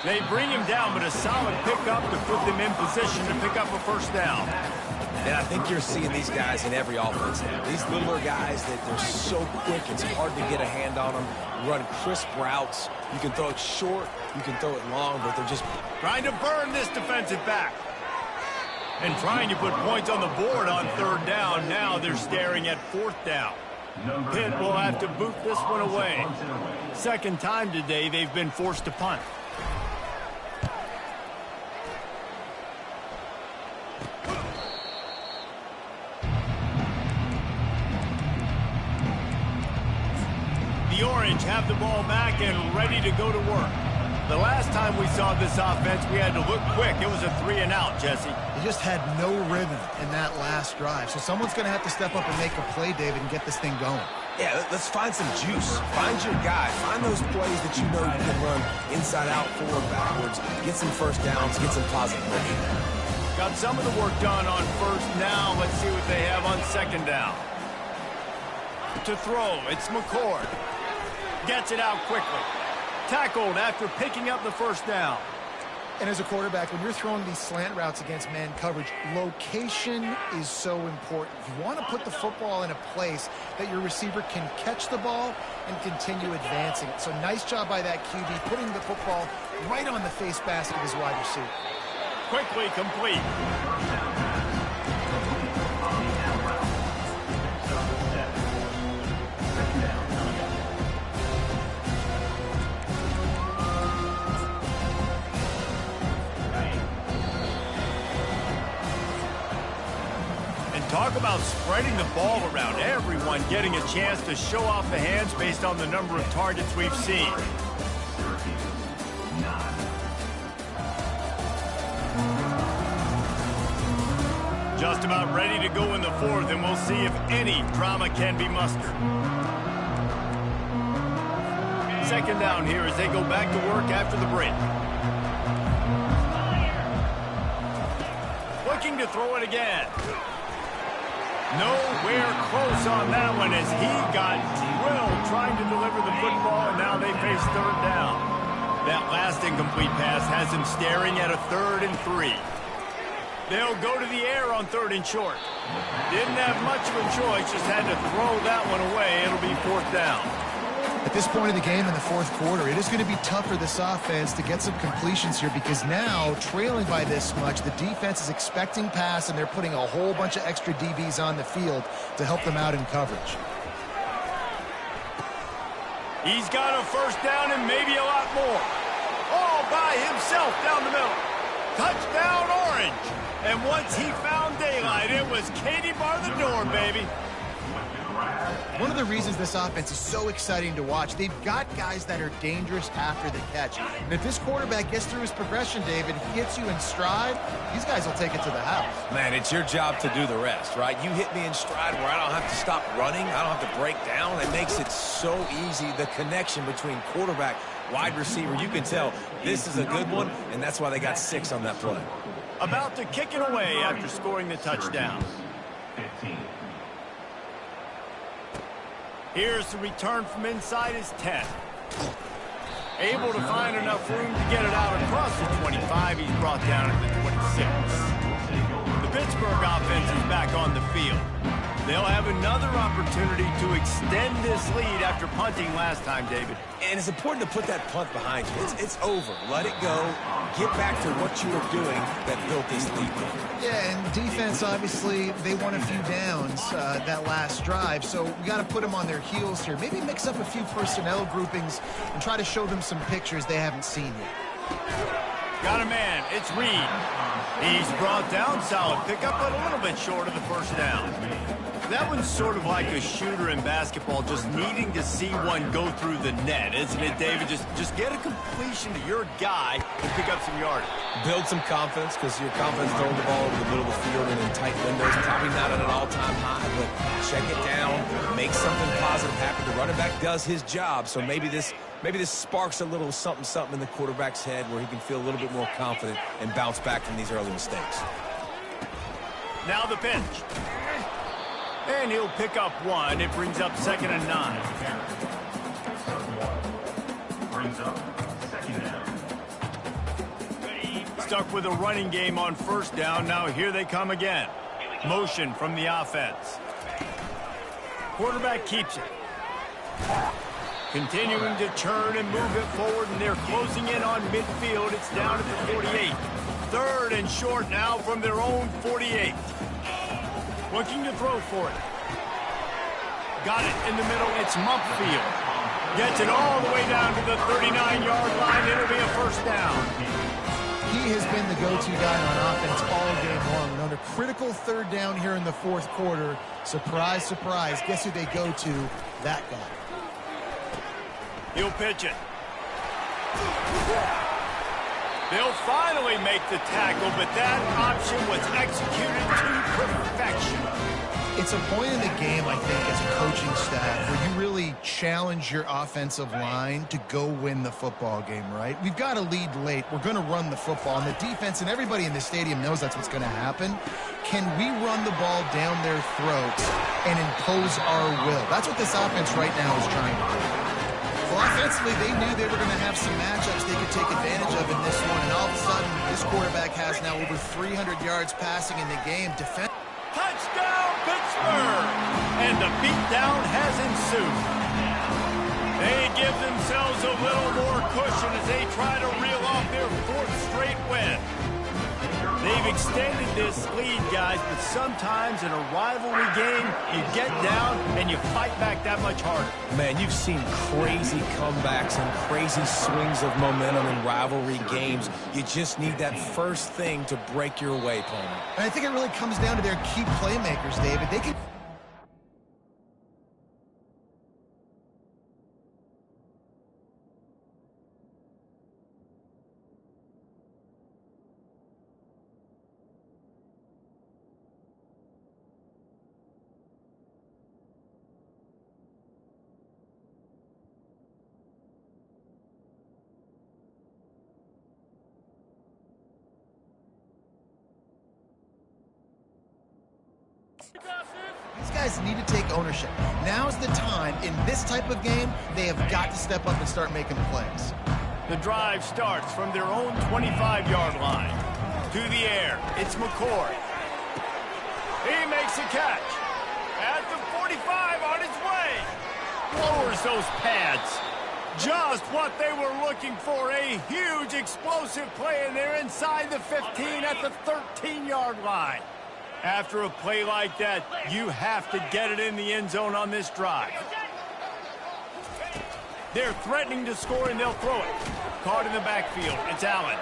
They bring him down, but a solid pickup to put them in position to pick up a 1st down. And I think you're seeing these guys in every offense now. These littler guys that they're so quick, it's hard to get a hand on them. Run crisp routes. You can throw it short, you can throw it long, but they're just trying to burn this defensive back. And trying to put points on the board on 3rd down. Now they're staring at 4th down. Pitt will have to boot this one away. 2nd time today they've been forced to punt. The Orange have the ball back and ready to go to work. The last time we saw this offense, we had to look quick. It was a 3-and-out, Jesse. They just had no rhythm in that last drive. So someone's going to have to step up and make a play, David, and get this thing going. Yeah, let's find some juice. Find your guy. Find those plays that you know you can run inside out, forward, backwards. Get some 1st downs. Get some positive motion. Got some of the work done on 1st. Now let's see what they have on 2nd down. To throw, it's McCord. Gets it out quickly. Tackled after picking up the 1st down. And as a quarterback, when you're throwing these slant routes against man coverage, location is so important. You want to put the football in a place that your receiver can catch the ball and continue advancing. So nice job by that QB, putting the football right on the face mask of his wide receiver. Quickly complete. Talk about spreading the ball around. Everyone getting a chance to show off the hands based on the number of targets we've seen. Just about ready to go in the 4th, and we'll see if any drama can be mustered. 2nd down here as they go back to work after the break. Looking to throw it again. Nowhere close on that one as he got drilled trying to deliver the football, and now they face third down. That last incomplete pass has him staring at a 3rd and 3. They'll go to the air on 3rd and short. Didn't have much of a choice, just had to throw that one away. It'll be 4th down. At this point in the game in the 4th quarter, it is going to be tough for this offense to get some completions here because now, trailing by this much, the defense is expecting pass, and they're putting a whole bunch of extra DBs on the field to help them out in coverage. He's got a 1st down and maybe a lot more. All by himself down the middle. Touchdown, Orange. And once he found daylight, it was Katie bar the door, baby. One of the reasons this offense is so exciting to watch, they've got guys that are dangerous after the catch. And if this quarterback gets through his progression, David, he hits you in stride, these guys will take it to the house. Man, it's your job to do the rest, right? You hit me in stride where I don't have to stop running. I don't have to break down. It makes it so easy. The connection between quarterback, wide receiver, you can tell this is a good one, and that's why they got 6 on that play. About to kick it away after scoring the touchdown. 15. Here's the return from inside his 10. Able to find enough room to get it out across the 25. He's brought down at the 26. The Pittsburgh offense is back on the field. They'll have another opportunity to extend this lead after punting last time, David. And it's important to put that punt behind you. It's over. Let it go. Get back to what you were doing that built this lead. Yeah, and defense, obviously, they won a few downs that last drive, so we got to put them on their heels here. Maybe mix up a few personnel groupings and try to show them some pictures they haven't seen yet. Got a man. It's Reed. He's brought down. Solid pickup, but a little bit short of the 1st down. That one's sort of like a shooter in basketball, just needing to see one go through the net, isn't it, David? Just get a completion to your guy and pick up some yardage. Build some confidence, because your confidence throwing the ball over the middle of the field and in tight windows, probably not at an all-time high, but check it down, make something positive happen. The running back does his job, so maybe this sparks a little something in the quarterback's head where he can feel a little bit more confident and bounce back from these early mistakes. Now the pinch. And he'll pick up 1. It brings up 2nd and 9. Brings up 2nd down. Stuck with a running game on 1st down. Now here they come again. Motion from the offense. Quarterback keeps it. Continuing to churn and move it forward, and they're closing in on midfield. It's down at the 48. 3rd and short now from their own 48. Looking to throw for it. Got it in the middle. It's Mumpfield. Gets it all the way down to the 39-yard line. It'll be a 1st down. He has been the go-to guy on offense all game long. And on a critical 3rd down here in the 4th quarter, surprise, surprise, guess who they go to? That guy. He'll pitch it. They'll finally make the tackle, but that option was executed to perfection. It's a point in the game, I think, as a coaching staff, where you really challenge your offensive line to go win the football game, right? We've got to lead late. We're going to run the football, and the defense and everybody in the stadium knows that's what's going to happen. Can we run the ball down their throats and impose our will? That's what this offense right now is trying to do. Well, offensively, they knew they were going to have some matchups they could take advantage of in this one, and all of a sudden, this quarterback has now over 300 yards passing in the game. Touchdown, Pittsburgh! And the beatdown has ensued. They give themselves a little more cushion as they try to reel off their 4th straight win. They've extended this lead, guys, but sometimes in a rivalry game, you get down and you fight back that much harder. Man, you've seen crazy comebacks and crazy swings of momentum in rivalry games. You just need that first thing to break your way, Palmer. And I think it really comes down to their key playmakers, David. They can... He does it. guys need to take ownership. Now's the time. In this type of game, they have got to step up and start making plays. The drive starts from their own 25-yard line. To the air, it's McCoy. He makes a catch. At the 45 on his way. Lowers those pads. Just what they were looking for. A huge explosive play, and they're inside the 15 at the 13-yard line. After a play like that, you have to get it in the end zone on this drive. They're threatening to score, and they'll throw it. Caught in the backfield. It's Allen.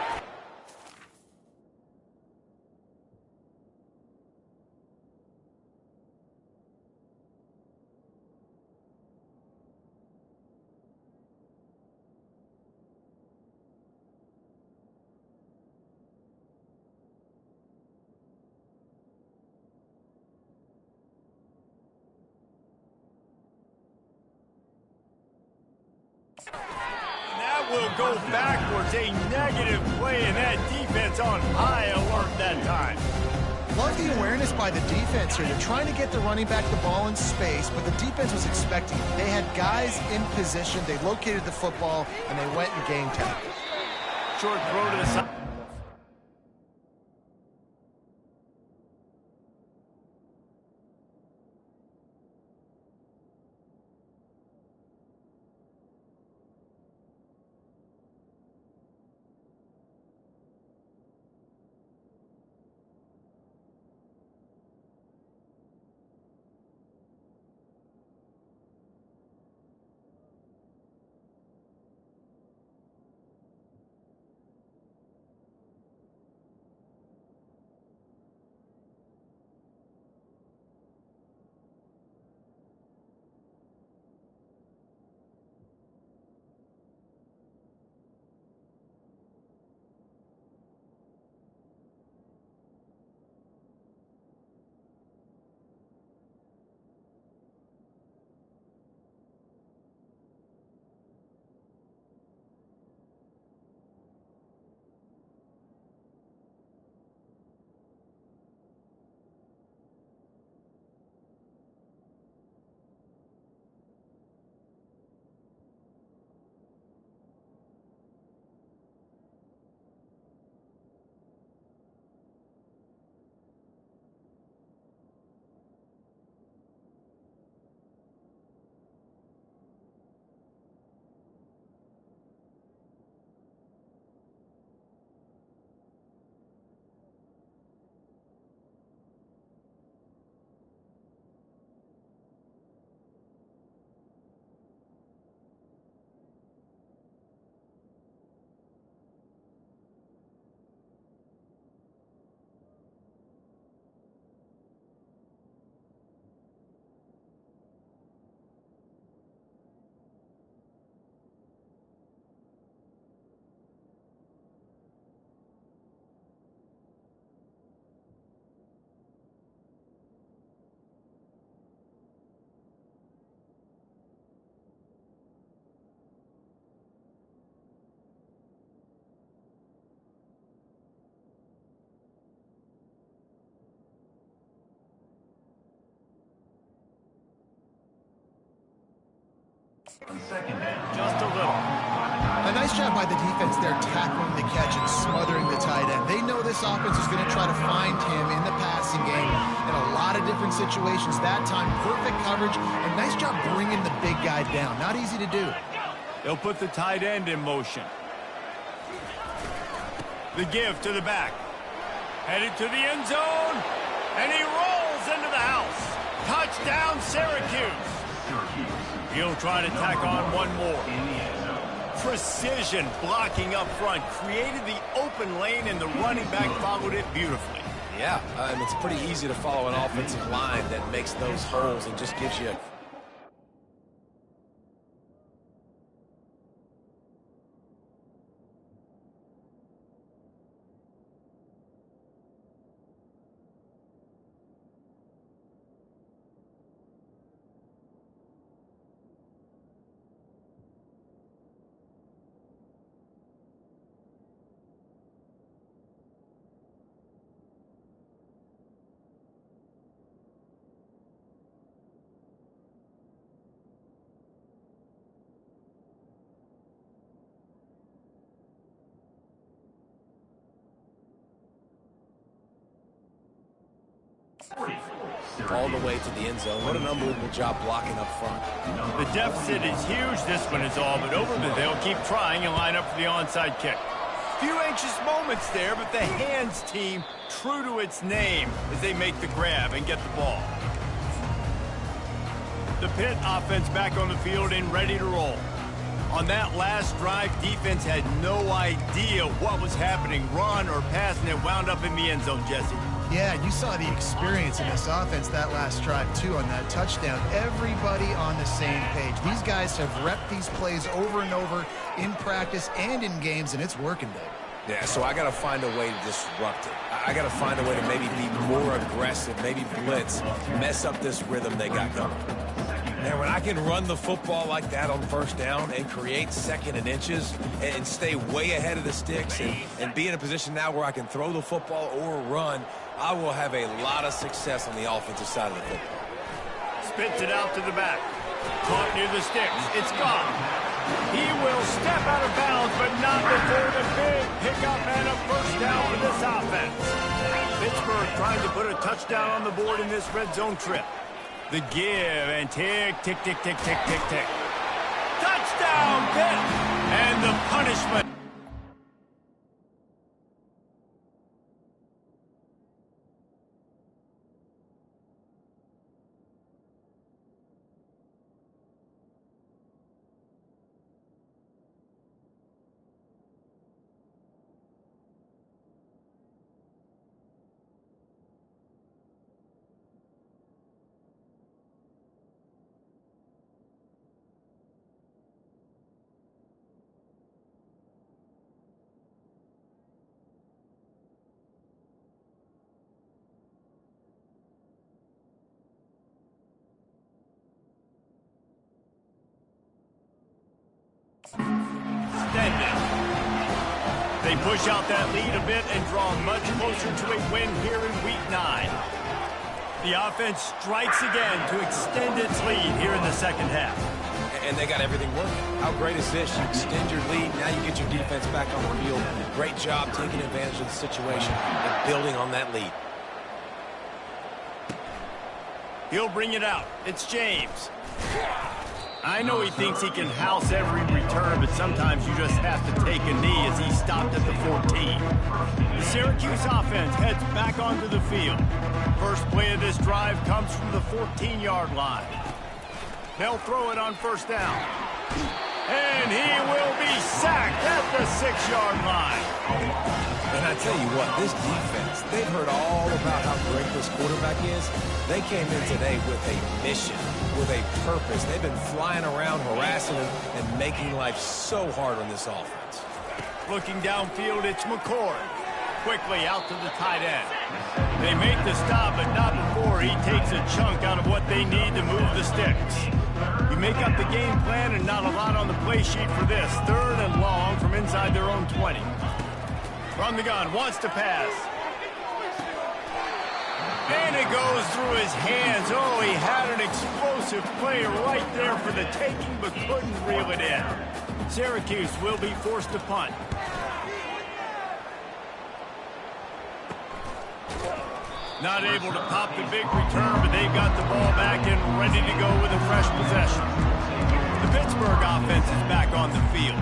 That will go backwards. A negative play, and that defense on high alert that time. Love the awareness by the defense here. They're trying to get the running back the ball in space, but the defense was expecting it. They had guys in position. They located the football, and they went and game time. Short throw to the side. Second down. Just a little. A nice job by the defense there, tackling the catch and smothering the tight end. They know this offense is going to try to find him in the passing game in a lot of different situations. That time, perfect coverage, and nice job bringing the big guy down. Not easy to do. They'll put the tight end in motion. The give to the back. Headed to the end zone, and he rolls into the house. Touchdown, Syracuse. He'll try to tack on one more. Precision blocking up front created the open lane, and the running back followed it beautifully. Yeah, it's pretty easy to follow an offensive line that makes those holes and just gives you all the way to the end zone. What an unbelievable job blocking up front. The deficit is huge. This one is all but over, but they'll keep trying and line up for the onside kick. Few anxious moments there, but the hands team true to its name as they make the grab and get the ball. The Pitt offense back on the field and ready to roll. On that last drive, defense had no idea what was happening, run or pass, and it wound up in the end zone, Jesse. Yeah, you saw the experience in this offense that last drive, too, on that touchdown. Everybody on the same page. These guys have repped these plays over and over in practice and in games, and it's working, Dave. Yeah, so I got to find a way to disrupt it. I got to find a way to maybe be more aggressive, maybe blitz, mess up this rhythm they got going. And when I can run the football like that on first down and create second and inches and stay way ahead of the sticks and be in a position now where I can throw the football or run, I will have a lot of success on the offensive side of the football. Spits it out to the back. Caught near the sticks. It's gone. He will step out of bounds, but not before the big pickup and a first down for this offense. Pittsburgh trying to put a touchdown on the board in this red zone trip. The give and tick, tick, tick, tick, tick, tick, tick. Touchdown, Pitt! And the punishment. They push out that lead a bit and draw much closer to a win here in Week 9. The offense strikes again to extend its lead here in the second half. And they got everything working. How great is this? You extend your lead, now you get your defense back on the field. Great job taking advantage of the situation and building on that lead. He'll bring it out. It's James. I know he thinks he can house every return, but sometimes you just have to take a knee as he stopped at the 14. The Syracuse offense heads back onto the field. First play of this drive comes from the 14-yard line. They'll throw it on first down. And he will be sacked at the 6-yard line. And I tell you what, this defense, they've heard all about how great this quarterback is. They came in today with a mission, with a purpose. They've been flying around, harassing him, and making life so hard on this offense. Looking downfield, it's McCord. Quickly out to the tight end. They make the stop, but not before he takes a chunk out of what they need to move the sticks. You make up the game plan and not a lot on the play sheet for this. 3rd and long from inside their own 20. From the gun, wants to pass. And it goes through his hands. Oh, he had an explosive play right there for the taking, but couldn't reel it in. Syracuse will be forced to punt. Not able to pop the big return, but they've got the ball back and ready to go with a fresh possession. The Pittsburgh offense is back on the field.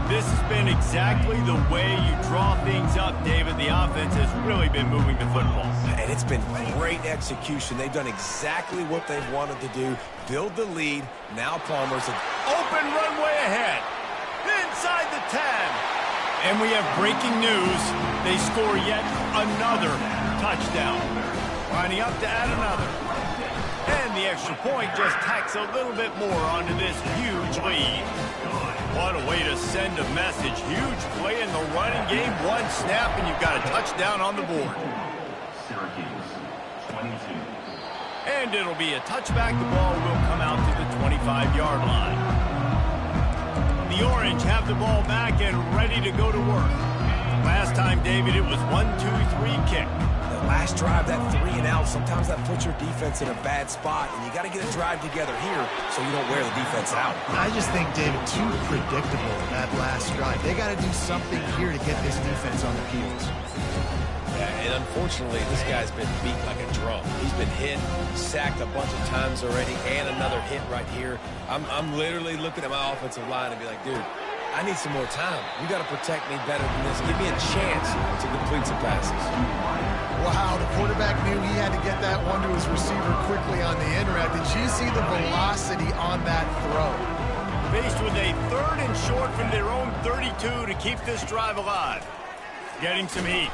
This has been exactly the way you draw things up, David. The offense has really been moving the football. And it's been great execution. They've done exactly what they've wanted to do. Build the lead. Now Palmer's an open runway ahead. Inside the 10. And we have breaking news. They score yet another touchdown. Lining up to add another. And the extra point just tacks a little bit more onto this huge lead. What a way to send a message. Huge play in the running game. One snap and you've got a touchdown on the board. Syracuse, 22. And it'll be a touchback. The ball will come out to the 25-yard line. The Orange have the ball back and ready to go to work. Last time, David, it was 1-2-3 kick. The last drive, that 3 and out, sometimes that puts your defense in a bad spot, and you got to get a drive together here so you don't wear the defense out. I just think, David, too predictable that last drive. They got to do something here to get this defense on the heels. Yeah, and unfortunately, this guy's been beat like a drum. He's been hit, sacked a bunch of times already, and another hit right here. I'm literally looking at my offensive line and be like, dude, I need some more time. You got to protect me better than this. Give me a chance to complete some passes. Wow, the quarterback knew he had to get that one to his receiver quickly on the in route. Did you see the velocity on that throw? Faced with a 3rd and short from their own 32 to keep this drive alive. Getting some heat.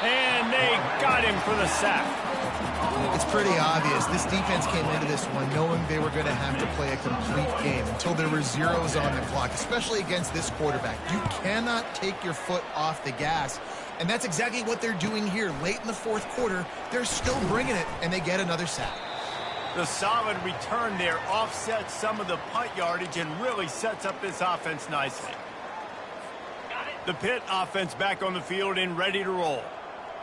And they got him for the sack. It's pretty obvious. This defense came into this one knowing they were going to have to play a complete game until there were zeros on the clock, especially against this quarterback. You cannot take your foot off the gas, and that's exactly what they're doing here. Late in the 4th quarter, they're still bringing it, and they get another sack. The solid return there offsets some of the punt yardage and really sets up this offense nicely. The Pitt offense back on the field and ready to roll.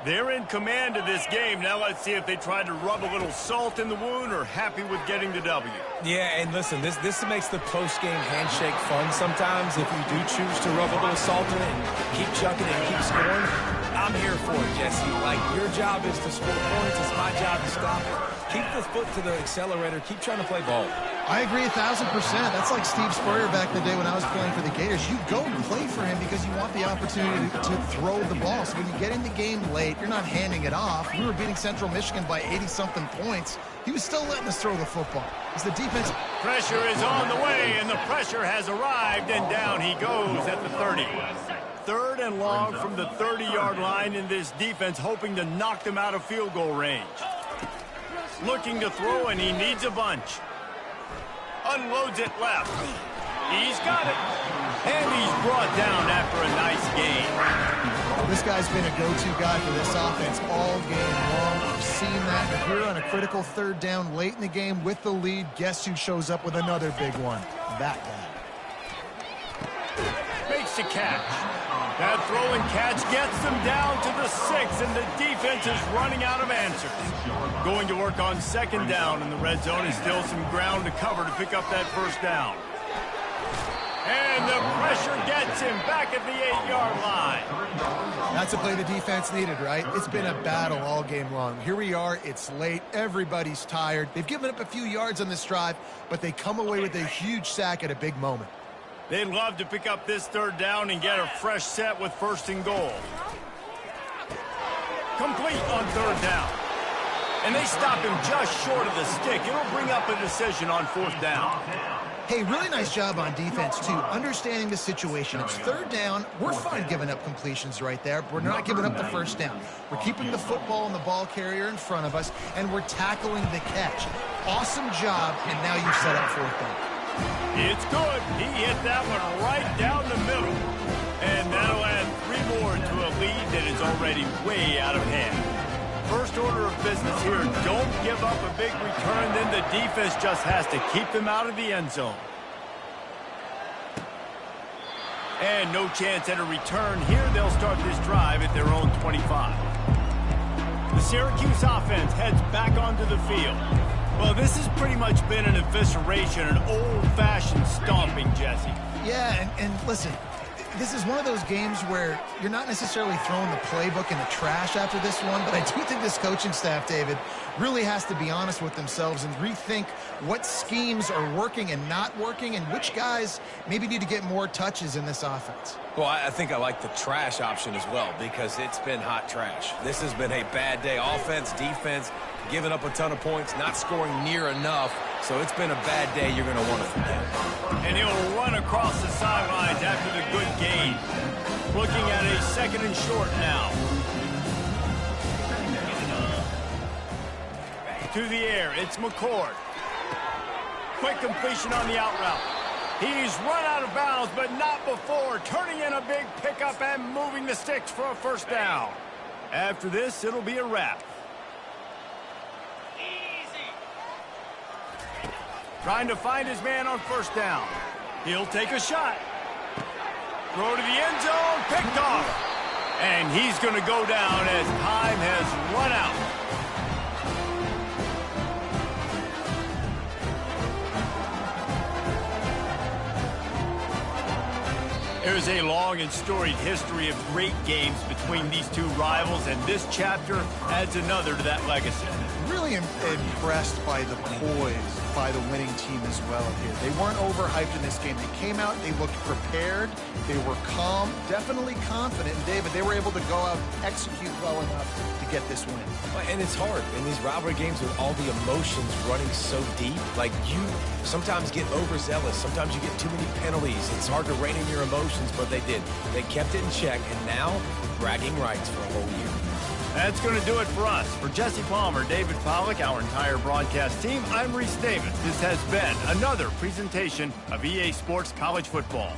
They're in command of this game. Now let's see if they try to rub a little salt in the wound or happy with getting the W. Yeah, and listen, this makes the post-game handshake fun sometimes. If you do choose to rub a little salt in it and keep chucking it and keep scoring, I'm here for it, Jesse. Like, your job is to score points. It's my job to stop it. Keep the foot to the accelerator. Keep trying to play ball. I agree 1,000%. That's like Steve Spurrier back in the day when I was playing for the Gators. You go and play for him because you want the opportunity to throw the ball. So when you get in the game late, you're not handing it off. We were beating Central Michigan by 80-something points. He was still letting us throw the football. It's the defense. Pressure is on the way, and the pressure has arrived, and down he goes at the 30. 3rd and long from the 30-yard line, in this defense hoping to knock them out of field goal range. Looking to throw, and he needs a bunch. Unloads it left. He's got it. And he's brought down after a nice gain. This guy's been a go-to guy for this offense all game long. We've seen that here on a critical 3rd down late in the game with the lead. Guess who shows up with another big one? That guy. Makes the catch. That throw and catch gets them down to the 6, and the defense is running out of answers. Going to work on 2nd down, and the red zone is still some ground to cover to pick up that 1st down. And the pressure gets him back at the 8-yard line. That's a play the defense needed, right? It's been a battle all game long. Here we are. It's late. Everybody's tired. They've given up a few yards on this drive, but they come away with a huge sack at a big moment. They'd love to pick up this 3rd down and get a fresh set with 1st and goal. Complete on 3rd down. And they stop him just short of the stick. It'll bring up a decision on 4th down. Hey, really nice job on defense, too, understanding the situation. It's 3rd down. We're fine giving up completions right there. We're not giving up the 1st down. We're keeping the football and the ball carrier in front of us, and we're tackling the catch. Awesome job, and now you set up 4th down. It's good. He hit that one right down the middle. And that'll add 3 more to a lead that is already way out of hand. First order of business here, don't give up a big return, then the defense just has to keep them out of the end zone. And no chance at a return here. They'll start this drive at their own 25. The Syracuse offense heads back onto the field. Well, this has pretty much been an evisceration, an old-fashioned stomping, Jesse. Yeah, and listen, this is one of those games where you're not necessarily throwing the playbook in the trash after this one, but I do think this coaching staff, David, really has to be honest with themselves and rethink what schemes are working and not working and which guys maybe need to get more touches in this offense. Well, I think I like the trash option as well because it's been hot trash. This has been a bad day. Offense, defense, giving up a ton of points, not scoring near enough. So it's been a bad day you're going to want to forget. And he'll run across the sidelines after the good gain. Looking at a 2nd and short now. To the air, it's McCord. Quick completion on the out route. He's run out of bounds, but not before. Turning in a big pickup and moving the sticks for a 1st down. After this, it'll be a wrap. Trying to find his man on 1st down. He'll take a shot. Throw to the end zone, picked off. And he's going to go down as time has run out. There's a long and storied history of great games between these two rivals, and this chapter adds another to that legacy. Really impressed by the poise by the winning team as well here. They weren't overhyped in this game. They came out, they looked prepared, they were calm, definitely confident. And David, they were able to go out and execute well enough to get this win. And it's hard in these rivalry games with all the emotions running so deep. Like, you sometimes get overzealous. Sometimes you get too many penalties. It's hard to rein in your emotions, but they did. They kept it in check, and now bragging rights for a whole year. That's going to do it for us. For Jesse Palmer, David Pollack, our entire broadcast team, I'm Reese Davis. This has been another presentation of EA Sports College Football.